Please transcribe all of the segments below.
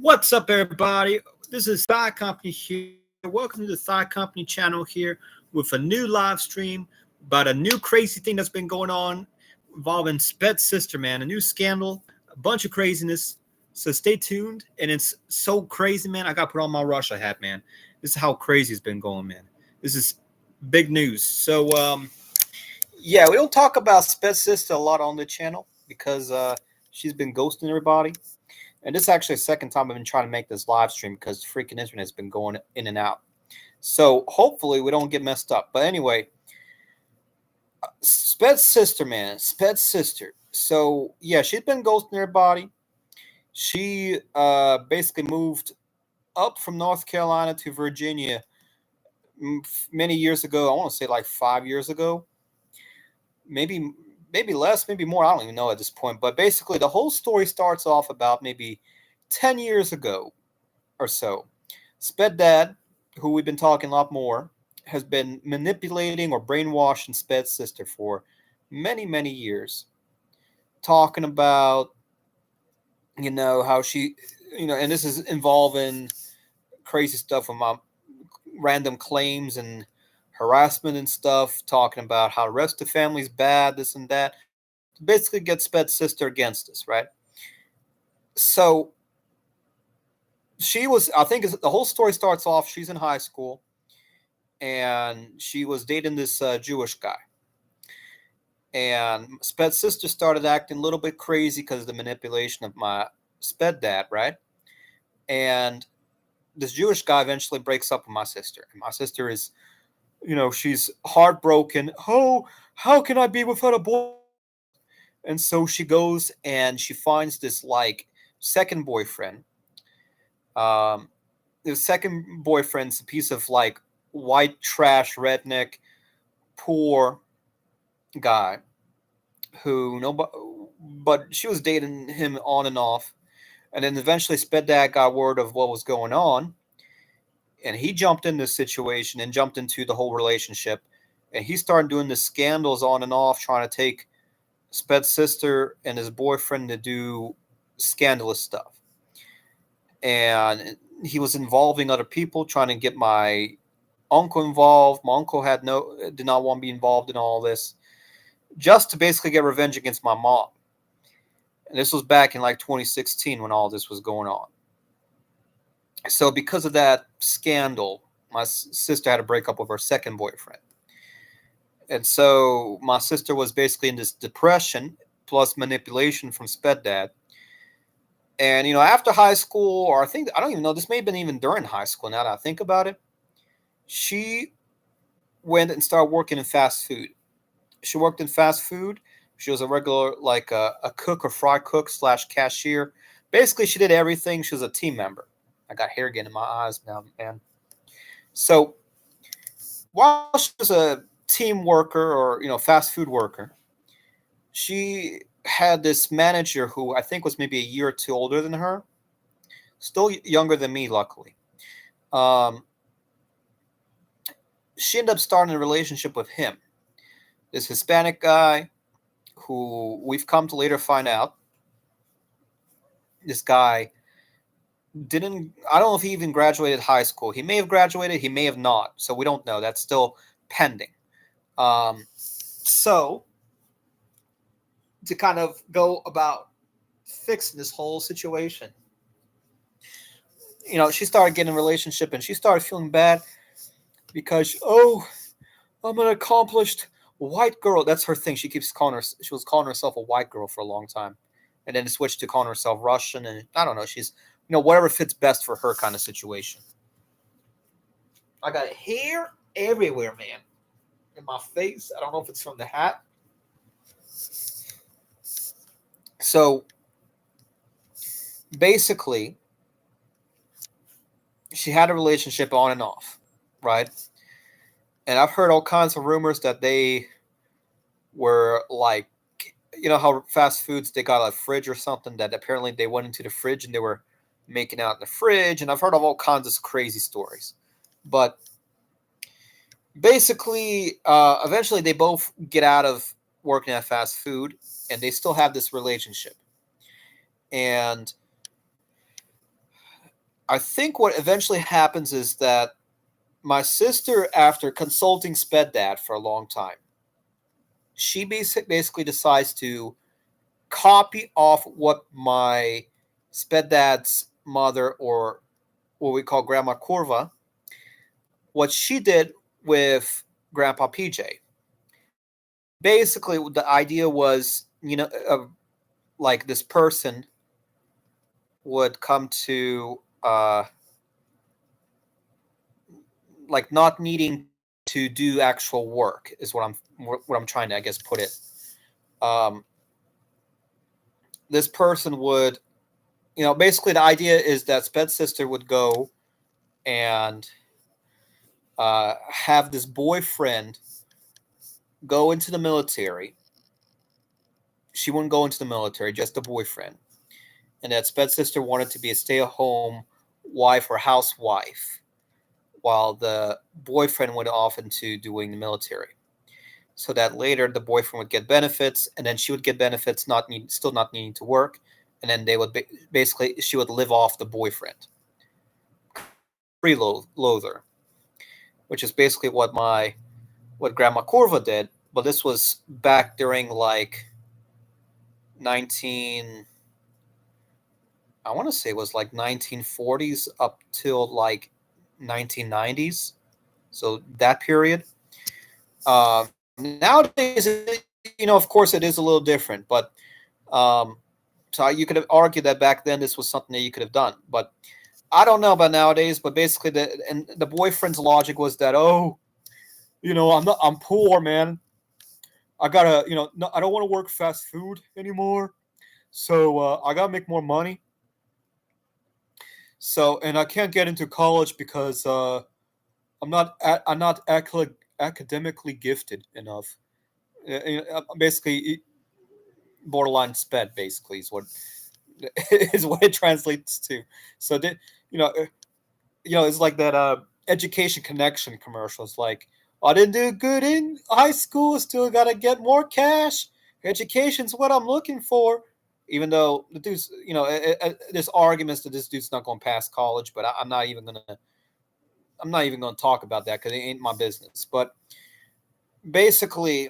What's up, everybody? This is Thigh Company here. Welcome to the Thigh Company channel here with a new live stream about a new crazy thing that's been going on involving Sped's sister, man. A new scandal, a bunch of craziness. So stay tuned. And it's so crazy, man. I got to put on my Russia hat, man. This is how crazy it's been going, man. This is big news. Yeah, we don't talk about Sped's sister a lot on the channel because she's been ghosting everybody. And this is actually the second time I've been trying to make this live stream because the freaking internet has been going in and out. So hopefully we don't get messed up. But anyway, Sped's sister, man. Sped's sister. So, yeah, she's been ghosting everybody. She basically moved up from North Carolina to Virginia many years ago. I want to say like 5 years ago. Maybe less, maybe more. I don't even know at this point. But basically, the whole story starts off about maybe 10 years ago or so. Sped dad, who we've been talking a lot more, has been manipulating or brainwashing Sped's sister for many, many years. Talking about, how she, and this is involving crazy stuff with my random claims and harassment and stuff, talking about how the rest of the family's bad, this and that. Basically get Sped's sister against us, right? So I think the whole story starts off, she's in high school, and she was dating this Jewish guy. And Sped's sister started acting a little bit crazy because of the manipulation of my Sped dad, right? And this Jewish guy eventually breaks up with my sister. And my sister is, she's heartbroken. Oh, how can I be without a boy? And so she goes and she finds this like second boyfriend. The second boyfriend's a piece of like white trash redneck poor guy but she was dating him on and off. And then eventually Sped dad got word of what was going on, and he jumped in this situation and jumped into the whole relationship, and he started doing the scandals on and off, trying to take Sped's sister and his boyfriend to do scandalous stuff. And he was involving other people, trying to get my uncle involved. My uncle did not want to be involved in all this, just to basically get revenge against my mom. And this was back in like 2016 when all this was going on. So because of that scandal, my sister had to break up with her second boyfriend. And so my sister was basically in this depression plus manipulation from Sped dad. And, after high school, or I don't even know, this may have been even during high school now that I think about it, she went and started working in fast food. She worked in fast food. She was a regular, like a cook or fry cook / cashier. Basically, she did everything. She was a team member. I got hair getting in my eyes now, man. So while she was a team worker or, fast food worker, she had this manager who I think was maybe a year or two older than her, still younger than me, luckily. She ended up starting a relationship with him, this Hispanic guy who we've come to later find out. This guy I don't know if he even graduated high school. He may have graduated, he may have not. So we don't know. That's still pending. So to kind of go about fixing this whole situation, she started getting a relationship and she started feeling bad because, I'm an accomplished white girl. That's her thing. She was calling herself a white girl for a long time. And then switched to calling herself Russian. And I don't know. She's, whatever fits best for her kind of situation. I got hair everywhere, man. In my face. I don't know if it's from the hat. So, basically, she had a relationship on and off, right? And I've heard all kinds of rumors that they were like, how fast foods, they got a fridge or something, that apparently they went into the fridge and they were making out in the fridge. And I've heard of all kinds of crazy stories. But basically, eventually they both get out of working at fast food and they still have this relationship. And I think what eventually happens is that my sister, after consulting Sped Dad for a long time, she basically decides to copy off what my Sped Dad's mother, or what we call Grandma Corva, what she did with Grandpa PJ. Basically, the idea was, like this person would come to, like not needing to do actual work is what I'm trying to, I guess, put it. Um, this person would, basically the idea is that Sped's sister would go and have this boyfriend go into the military. She wouldn't go into the military, just the boyfriend. And that Sped's sister wanted to be a stay-at-home wife or housewife, while the boyfriend went off into doing the military. So that later the boyfriend would get benefits, and then she would get benefits, still not needing to work, and then they would basically she would live off the boyfriend, freeloader, which is basically what Grandma Corva did. But this was back during like 19, I want to say it was like 1940s up till like 1990s. So that period. Nowadays, of course, it is a little different, but so you could have argued that back then this was something that you could have done, but I don't know about nowadays. But basically, the boyfriend's logic was that, oh, I'm poor, man. I gotta, no, I don't want to work fast food anymore, so I gotta make more money. So, and I can't get into college because I'm not academically gifted enough. Basically, borderline Sped basically is what is what it translates to. So that you know, it's like that education connection commercials. Like, I didn't do good in high school, still gotta get more cash. Education's what I'm looking for. Even though the dude's, there's arguments that this dude's not going to pass college, but I'm not even gonna talk about that because it ain't my business. But basically,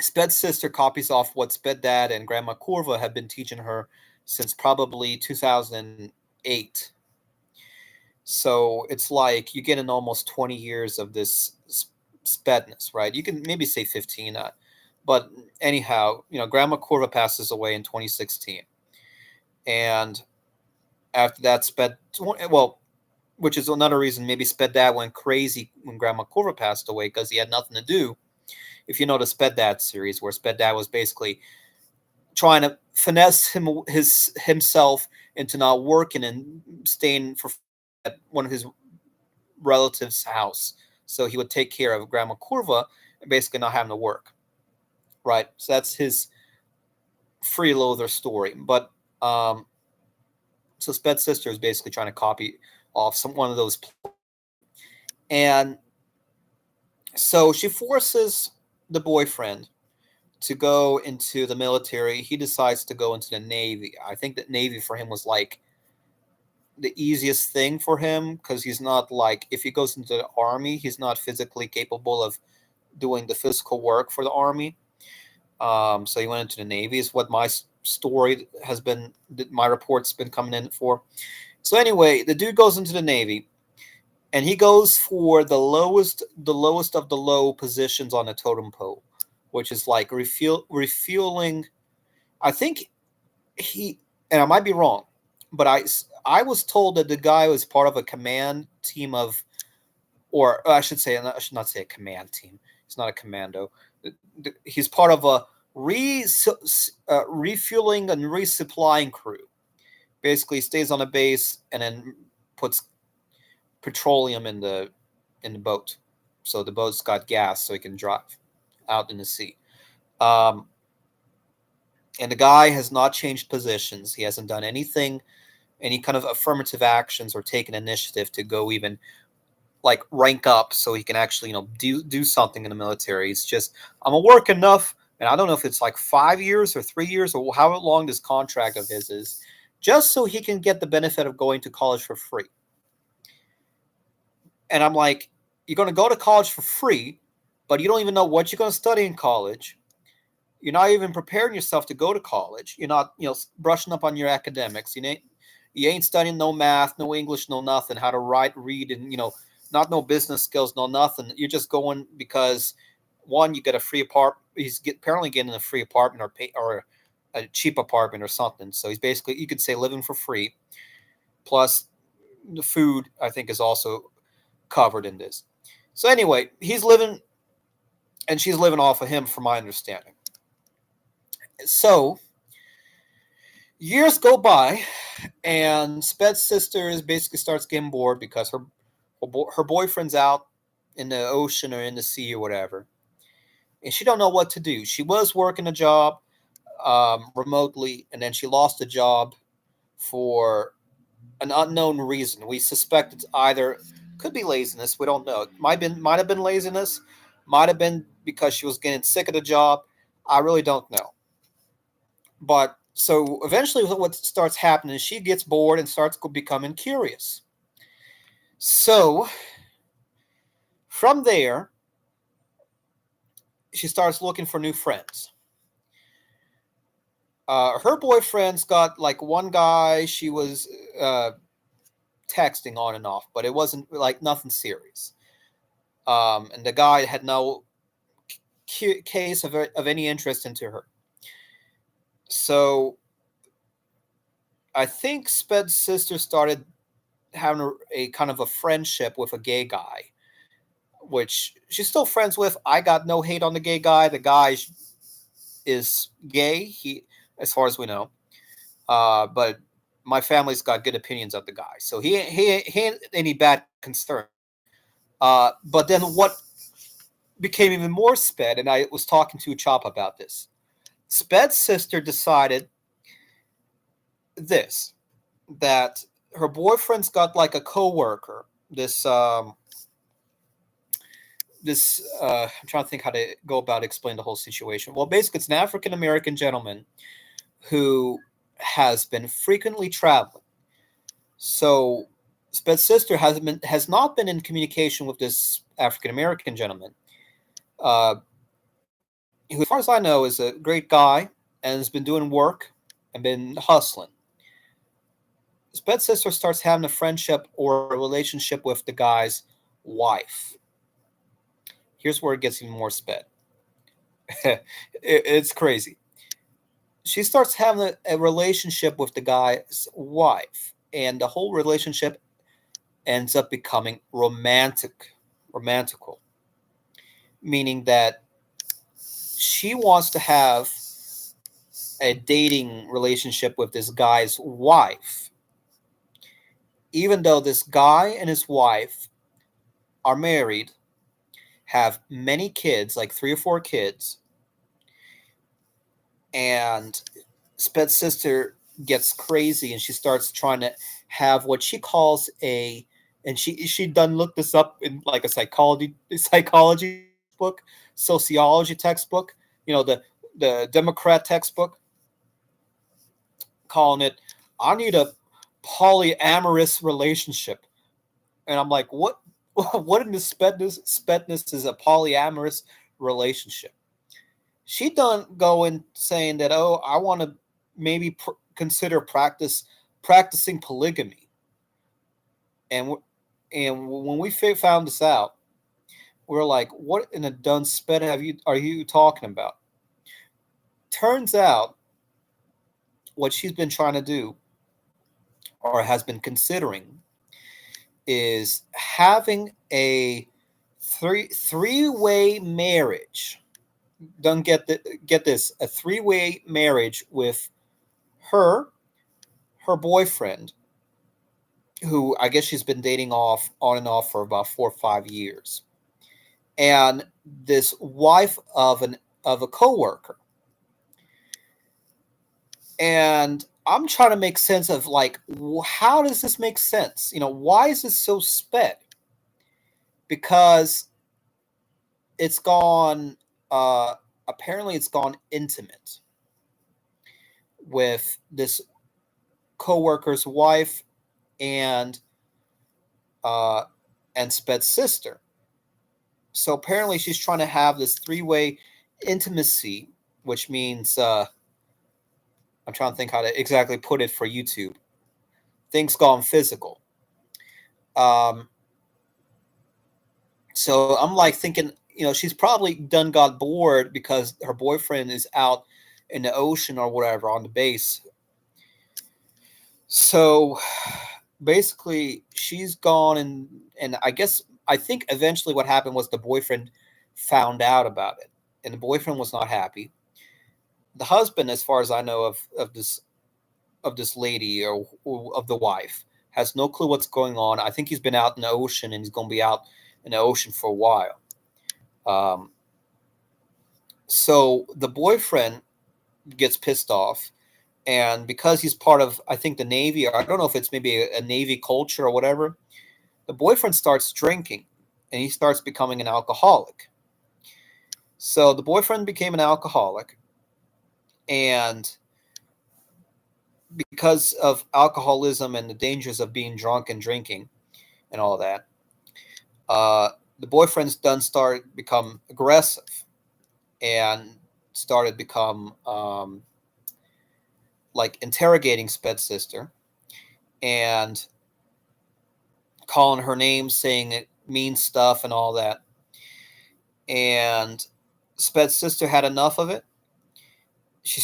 Sped's sister copies off what Sped Dad and Grandma Corva have been teaching her since probably 2008. So it's like you get in almost 20 years of this Spedness, right? You can maybe say 15, but anyhow, Grandma Corva passes away in 2016, and after that, which is another reason maybe Sped Dad went crazy when Grandma Corva passed away, because he had nothing to do. If you know the Sped Dad series, where Sped Dad was basically trying to finesse himself into not working and staying for at one of his relatives' house, so he would take care of Grandma Corva and basically not having to work. Right, so that's his freeloader story. But so Sped's sister is basically trying to copy off one of those, and so she forces the boyfriend to go into the military. He decides to go into the Navy. I think that Navy for him was like the easiest thing for him, because he's not, like, if he goes into the Army, he's not physically capable of doing the physical work for the Army. So he went into the Navy, is what my story has been, my report's been coming in for. So anyway, the dude goes into the Navy, and he goes for the lowest of the low positions on the totem pole, which is like refueling. I think and I might be wrong, but I was told that the guy was part of a command team of, or I should not say a command team. He's not a commando. He's part of a refueling and resupplying crew. Basically, stays on a base and then puts petroleum in the boat, so the boat's got gas, so he can drive out in the sea. And the guy has not changed positions. He hasn't done anything, any kind of affirmative actions or taken initiative to go even like rank up so he can actually do something in the military. It's just, I'm gonna work enough, and I don't know if it's like 5 years or 3 years or how long this contract of his is. just so he can get the benefit of going to college for free. And I'm like, you're going to go to college for free, but you don't even know what you're going to study in college. You're not even preparing yourself to go to college. You're not, brushing up on your academics. You ain't studying no math, no English, no nothing. How to write, read, and not no business skills, no nothing. You're just going because one, you get a free apartment. Apparently getting a free apartment or a cheap apartment or something. So he's basically, you could say, living for free. Plus, the food I think is also covered in this. So anyway, he's living, and she's living off of him, from my understanding. So years go by, and Sped's sister basically starts getting bored because her boyfriend's out in the ocean or in the sea or whatever, and she don't know what to do. She was working a job remotely, and then she lost the job for an unknown reason. We suspect it's either could be laziness. We don't know. It might have been laziness, might have been because she was getting sick of the job. I really don't know. But so eventually, what starts happening is she gets bored and starts becoming curious. So from there, she starts looking for new friends. Her boyfriend's got like one guy she was texting on and off, but it wasn't like nothing serious. And the guy had no case of any interest into her. So I think Sped's sister started having a kind of a friendship with a gay guy, which she's still friends with. I got no hate on the gay guy. The guy is gay, as far as we know. But my family's got good opinions of the guy, so he ain't any bad concern. But then what became even more Sped, and I was talking to Chop about this. Sped's sister decided this, that her boyfriend's got like a coworker. I'm trying to think how to go about explain the whole situation. Well, basically, it's an African American gentleman who has been frequently traveling. So Sped's sister has not been in communication with this African American gentleman, who, as far as I know, is a great guy and has been doing work and been hustling. Sped's sister starts having a friendship or a relationship with the guy's wife. Here's where it gets even more Sped. It's crazy. She starts having a relationship with the guy's wife, and the whole relationship ends up becoming romantical, meaning that she wants to have a dating relationship with this guy's wife, even though this guy and his wife are married, have many kids, like 3 or 4 kids, and Sped's sister gets crazy and she starts trying to have what she calls and she done looked this up in like a psychology textbook, sociology textbook, the Democrat textbook, calling it, I need a polyamorous relationship. And I'm like, what in the spedness is a polyamorous relationship? She done going saying that, oh, I want to maybe consider practicing polygamy. And when we found this out, we're like, what in a done sped are you talking about? Turns out what she's been trying to do, or has been considering, is having a three-way marriage. Don't get this, a three-way marriage with her boyfriend, who I guess she's been dating on and off for about 4 or 5 years, and this wife of a coworker. And I'm trying to make sense of, like, how does this make sense? Why is this so Sped? Because it's gone, apparently it's gone intimate with this co-worker's wife and uh, and Sped's sister. So apparently she's trying to have this three-way intimacy, which means I'm trying to think how to exactly put it for YouTube. Things gone physical. Um, so I'm like thinking, she's probably done got bored because her boyfriend is out in the ocean or whatever on the base. So basically she's gone, and I think eventually what happened was the boyfriend found out about it, and the boyfriend was not happy. The husband, as far as I know of this lady or of the wife, has no clue what's going on. I think he's been out in the ocean, and he's going to be out in the ocean for a while. Um, so the boyfriend gets pissed off, and because he's part of, I think, the Navy, or I don't know if it's maybe a Navy culture or whatever, the boyfriend starts drinking, and he starts becoming an alcoholic. So the boyfriend became an alcoholic, and because of alcoholism and the dangers of being drunk and drinking and all that, uh, the boyfriend's done started become aggressive and started become like interrogating Sped's sister and calling her names, saying it mean stuff and all that. And Sped's sister had enough of it. She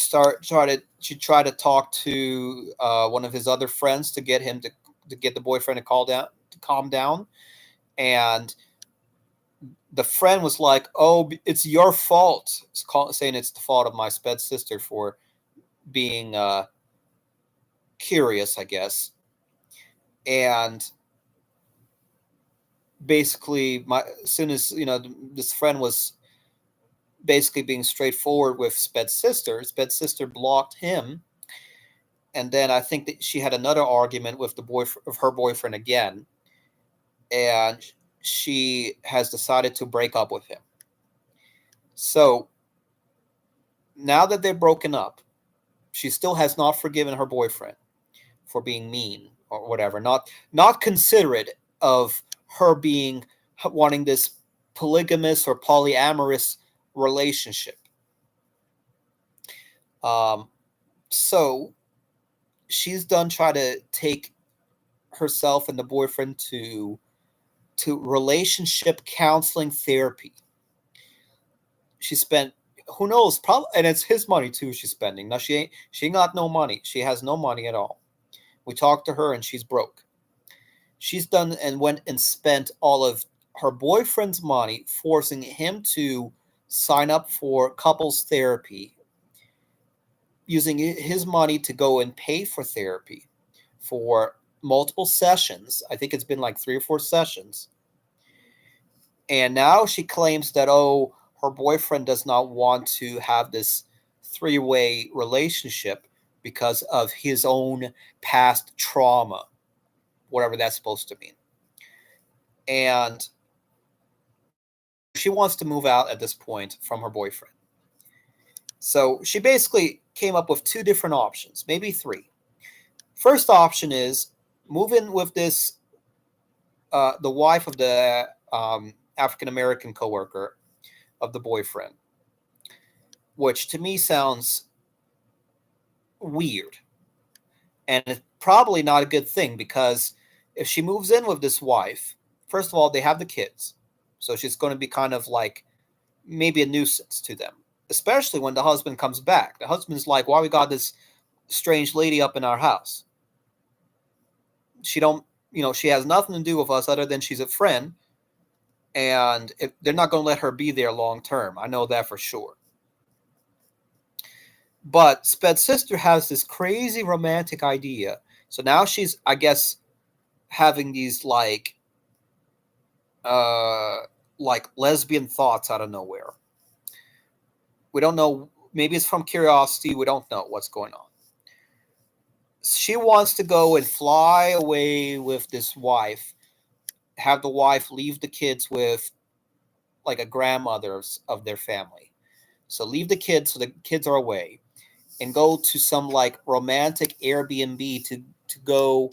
tried to talk to one of his other friends to get him to get the boyfriend to calm down, and the friend was like, "Oh, it's your fault," saying it's the fault of my Sped sister for being curious, I guess. And basically, as soon as this friend was basically being straightforward with Sped's sister blocked him, and then I think that she had another argument with her boyfriend again, and she has decided to break up with him. So now that they're broken up, she still has not forgiven her boyfriend for being mean or whatever, not considerate of her being wanting this polygamous or polyamorous relationship. Um, so she's done try to take herself and the boyfriend to relationship counseling therapy. She spent, who knows, probably, and it's his money too she's spending. Now she ain't got no money. She has no money at all. We talked to her and she's broke. She's done and went and spent all of her boyfriend's money forcing him to sign up for couples therapy, using his money to go and pay for therapy for multiple sessions. I think it's been like 3 or 4 sessions. And now she claims that, oh, her boyfriend does not want to have this three-way relationship because of his own past trauma, whatever that's supposed to mean. And she wants to move out at this point from her boyfriend. So she basically came up with 2 different options, maybe 3. First option is move in with the wife of the African American coworker of the boyfriend, which to me sounds weird. And it's probably not a good thing, because if she moves in with this wife, first of all, they have the kids. So she's going to be kind of like maybe a nuisance to them, especially when the husband comes back. The husband's like, why we got this strange lady up in our house? She has nothing to do with us other than she's a friend. And they're not going to let her be there long term. I know that for sure. But Sped's sister has this crazy romantic idea. So now she's, I guess, having these like lesbian thoughts out of nowhere. We don't know. Maybe it's from curiosity. We don't know what's going on. She wants to go and fly away with this wife, have the wife leave the kids with like a grandmother of their family. So leave the kids so the kids are away. and go to some like romantic Airbnb to go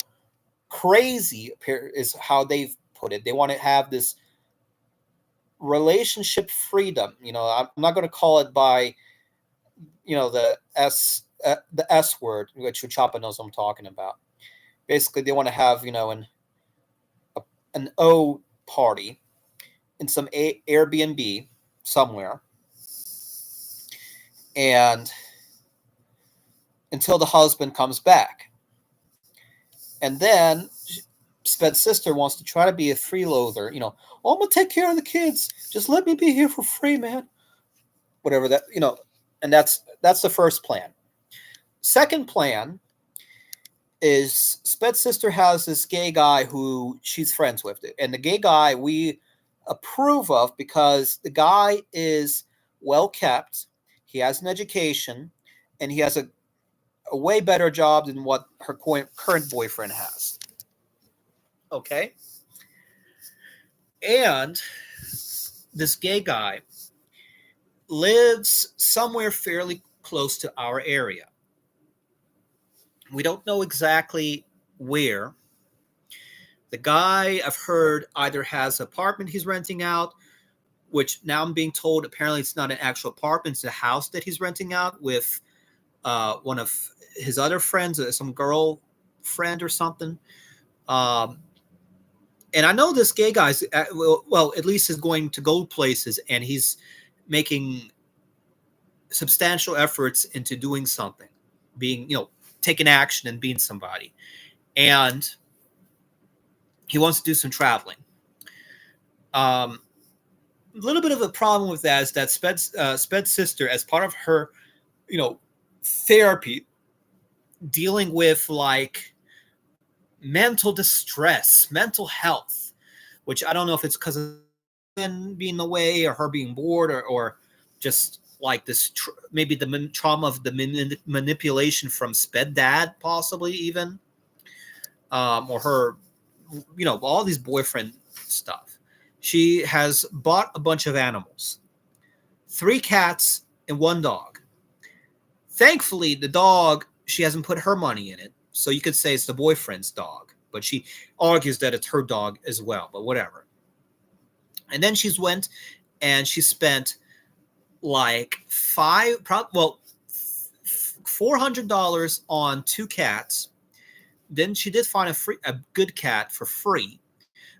crazy, is how they've put it. They want to have this relationship freedom. I'm not going to call it by the S word, which Chapa knows what I'm talking about. Basically, they want to have an O party in some Airbnb somewhere, and until the husband comes back, and then Sped's sister wants to try to be a freeloader. Oh, I'm gonna take care of the kids. Just let me be here for free, man. Whatever that. And that's the first plan. Second plan is Sped's sister has this gay guy who she's friends with, and the gay guy we approve of because the guy is well kept, he has an education, and he has a way better job than what her current boyfriend has. Okay? And this gay guy lives somewhere fairly close to our area. We don't know exactly where. The guy, I've heard, either has an apartment he's renting out, which now I'm being told apparently it's not an actual apartment, it's a house that he's renting out with one of his other friends, some girl friend or something. And I know this gay guy's, well, at least is going to go places, and he's making substantial efforts into doing something, being, taking action and being somebody. And he wants to do some traveling. A little bit of a problem with that is that Sped's sister, as part of her, therapy, dealing with like mental distress, mental health, which I don't know if it's because of being away or her being bored or just like this, maybe the trauma of the manipulation from Sped dad, possibly even, or her, all these boyfriend stuff. She has bought a bunch of animals, 3 cats and 1 dog. Thankfully, the dog, she hasn't put her money in it. So you could say it's the boyfriend's dog, but she argues that it's her dog as well, but whatever. And then she's went and she spent like $400 on 2 cats. Then she did find a good cat for free.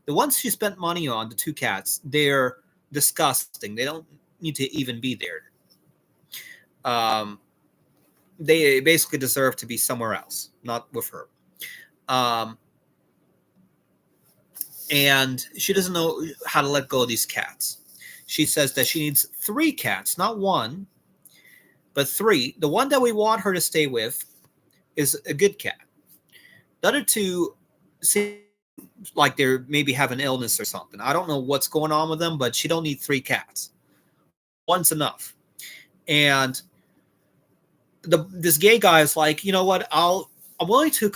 The ones she spent money on, the 2 cats, they're disgusting. They don't need to even be there. They basically deserve to be somewhere else, not with her. And she doesn't know how to let go of these cats. She says that she needs 3 cats, not 1, but 3. The one that we want her to stay with is a good cat. The other 2 seem like they're maybe have an illness or something. I don't know what's going on with them, but she don't need 3 cats. 1's enough. And this gay guy is like, you know what? I'm willing to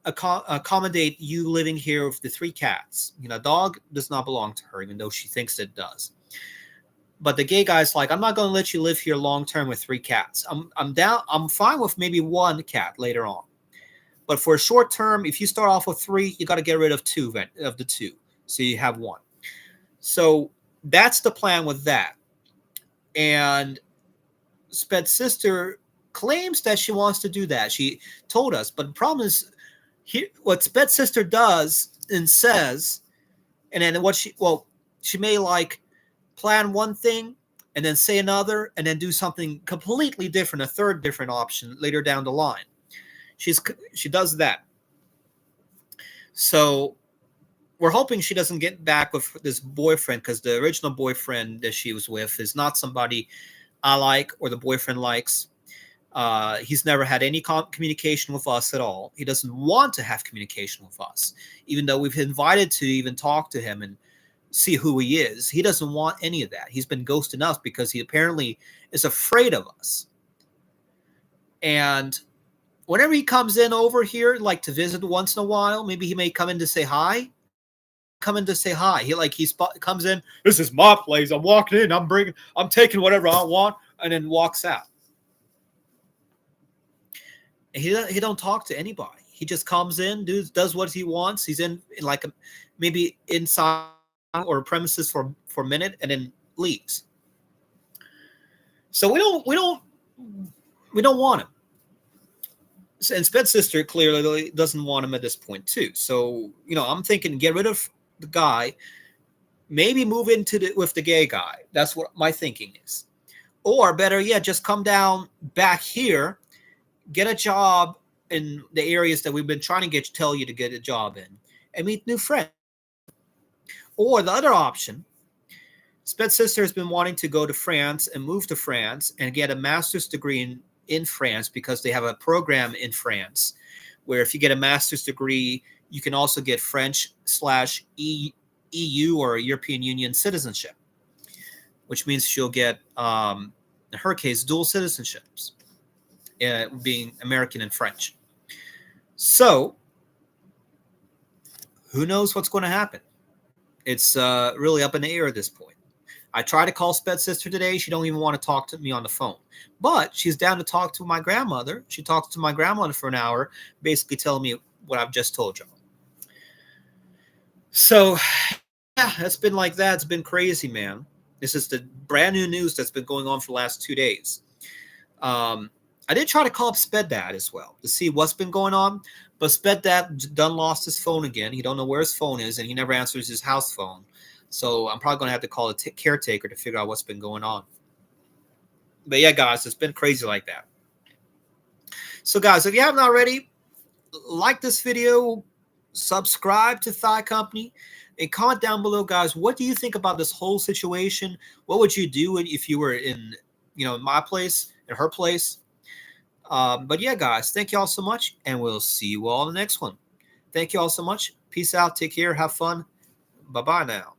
accommodate you living here with the 3 cats. Dog does not belong to her, even though she thinks it does. But the gay guy's like, I'm not going to let you live here long term with 3 cats. I'm down. I'm fine with maybe 1 cat later on. But for a short term, if you start off with 3, you got to get rid of 2 of the 2, so you have 1. So that's the plan with that. And Sped's sister claims that she wants to do that. She told us, but the problem is, what Sped's sister does and says, and then she may like plan one thing and then say another and then do something completely different, a third different option later down the line. She does that. So we're hoping she doesn't get back with this boyfriend, because the original boyfriend that she was with is not somebody I like or the boyfriend likes. He's never had any communication with us at all. He doesn't want to have communication with us, even though we've invited to even talk to him and see who he is. He doesn't want any of that. He's been ghosting us because he apparently is afraid of us. And whenever he comes in over here, like to visit once in a while, maybe he may come in to say hi. He comes in. This is my place. I'm walking in. I'm taking whatever I want, and then walks out. And he don't talk to anybody. He just comes in, does what he wants. He's in like maybe inside or premises for a minute and then leaves. So we don't want him. And Sped's sister clearly doesn't want him at this point too. So I'm thinking, get rid of the guy, maybe move into with the gay guy. That's what my thinking is. Or better yet, just come down back here, get a job in the areas that we've been trying to tell you to get a job in, and meet new friends. Or the other option, Sped's sister has been wanting to go to France and move to France and get a master's degree in France, because they have a program in France where if you get a master's degree, you can also get French/EU or European Union citizenship, which means she'll get, in her case, dual citizenships, being American and French. So who knows what's going to happen? It's really up in the air at this point. I tried to call Sped's sister today. She don't even want to talk to me on the phone. But she's down to talk to my grandmother. She talked to my grandmother for an hour, basically telling me what I've just told you. So, yeah, it's been like that. It's been crazy, man. This is the brand new news that's been going on for the last 2 days. I did try to call up Sped Dad as well to see what's been going on. But Sped Dad done lost his phone again. He don't know where his phone is, and he never answers his house phone. So I'm probably going to have to call a caretaker to figure out what's been going on. But yeah, guys, it's been crazy like that. So guys, if you haven't already, like this video, subscribe to Thigh Company, and comment down below, guys, what do you think about this whole situation? What would you do if you were in my place, in her place? But yeah, guys, thank you all so much, and we'll see you all in the next one. Thank you all so much. Peace out. Take care. Have fun. Bye-bye now.